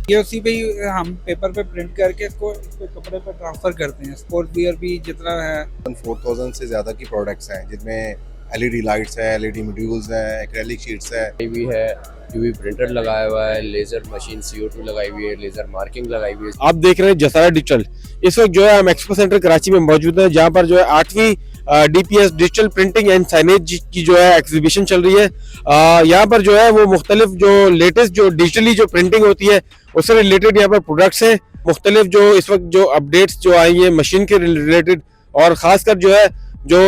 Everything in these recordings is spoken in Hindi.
ये उसी पे ही हम पेपर पे प्रिंट करके इसको इस पे कपड़े पे ट्रांसफर करते हैं। स्पोर्ट वियर भी जितना है 4000 से ज़्यादा की प्रोडक्ट्स हैं जिनमें एलईडी लाइट्स है, एलईडी मॉड्यूल्स हैं, एक्रेलिक शीट्स है। भी है, यूवी प्रिंटर लगाया हुआ है, लेजर मशीन CO2 लगाई हुई है, लेजर मार्किंग लगाई हुई है। आप देख रहे हैं जसारा डिजिटल। इस वक्त जो है हम एक्सपो सेंटर कराची में मौजूद हैं, जहां पर जो है 8वीं DPS digital printing and signage की जो है एग्जीबिशन चल रही है। यहाँ पर जो है वो मुख्तलिफ जो लेटेस्ट जो डिजिटली जो प्रिंटिंग होती है उससे रिलेटेड यहाँ पर प्रोडक्ट्स हैं, मुख्तलिफ जो इस वक्त जो अपडेट्स जो आई है मशीन के रिलेटेड, और खासकर जो है जो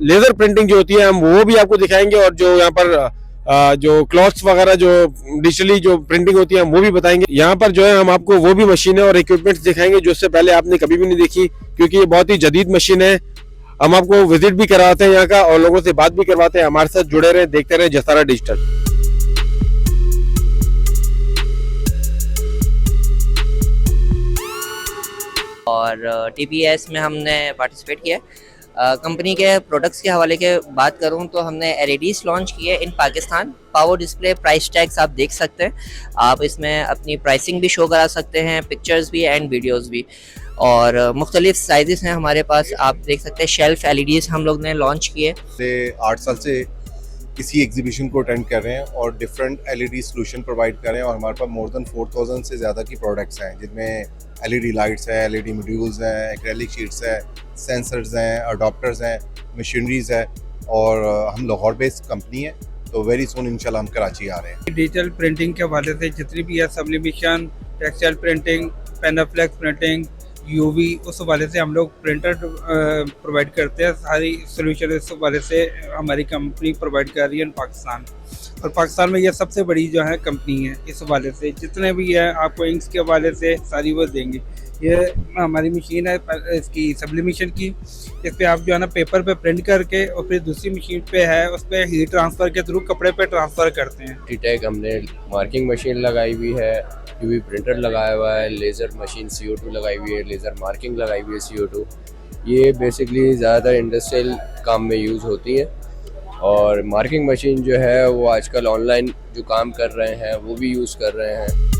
लेजर प्रिंटिंग जो होती है हम वो भी आपको दिखाएंगे, और जो यहाँ पर जो क्लॉथ्स वगैरह जो डिजिटली जो प्रिंटिंग होती है हम वो भी बताएंगे। यहाँ पर जो है हम आपको वो भी मशीनें और इक्विपमेंट्स दिखाएंगे जो इससे पहले आपने कभी भी नहीं देखी, क्योंकि ये बहुत ही जदीद मशीन है। हम आपको विजिट भी कराते हैं यहाँ का और लोगों से बात भी करवाते हैं। हमारे साथ जुड़े रहे, देखते रहे जसारा डिजिटल। और TPS में हमने पार्टिसिपेट किया। कंपनी के प्रोडक्ट्स के हवाले के बात करूं तो हमने LEDs लॉन्च किए in Pakistan. Power display price tags आप देख सकते हैं, आप इसमें अपनी प्राइसिंग भी शो करा सकते हैं, पिक्चर्स भी एंड वीडियोस भी, और मुख्तलिफ साइजेस हैं हमारे पास। आप देख सकते हैं शेल्फ LEDs हम लोग ने लॉन्च किए। 8 साल से किसी एग्जीबिशन को अटेंड कर रहे हैं और डिफरेंट एलईडी सोल्यूशन प्रोवाइड कर रहे हैं, और हमारे पास मोर देन 4000 से ज़्यादा की प्रोडक्ट्स हैं जिनमें एलईडी लाइट्स है, एलईडी मॉड्यूल्स हैं, एक्रेलिक शीट्स है, सेंसर्स हैं, अडॉप्टर्स हैं, मशीनरीज है, और हम लाहौर बेस्ड कंपनी है, तो वेरी सून इंशाल्लाह हम कराची आ रहे हैं। डिजिटल प्रिंटिंग के हवाले से जितनी भी है sublimation, textile printing, penaflex printing, UV, उस हवाले से हम लोग प्रिंटर प्रोवाइड करते हैं। सारी सोल्यूशन इस हवाले से हमारी कंपनी प्रोवाइड कर रही है पाकिस्तान, और पाकिस्तान में यह सबसे बड़ी जो है कंपनी है। इस हवाले से जितने भी है आपको इंक्स के हवाले से सारी वो देंगे। ये हमारी मशीन है इसकी सब्लिमेशन की, इस पे आप जो है ना पेपर पे प्रिंट करके और फिर दूसरी मशीन पे है उस पर हीट ट्रांसफ़र के थ्रू कपड़े पे ट्रांसफ़र करते हैं। टीटेक हमने मार्किंग मशीन लगाई हुई है, यूवी प्रिंटर लगाया हुआ है, लेजर मशीन CO2 लगाई हुई है, लेजर मार्किंग लगाई हुई है CO2। ये बेसिकली ज़्यादातर इंडस्ट्रियल काम में यूज़ होती है, और मार्किंग मशीन जो है वो आजकल ऑनलाइन जो काम कर रहे हैं वो भी यूज़ कर रहे हैं।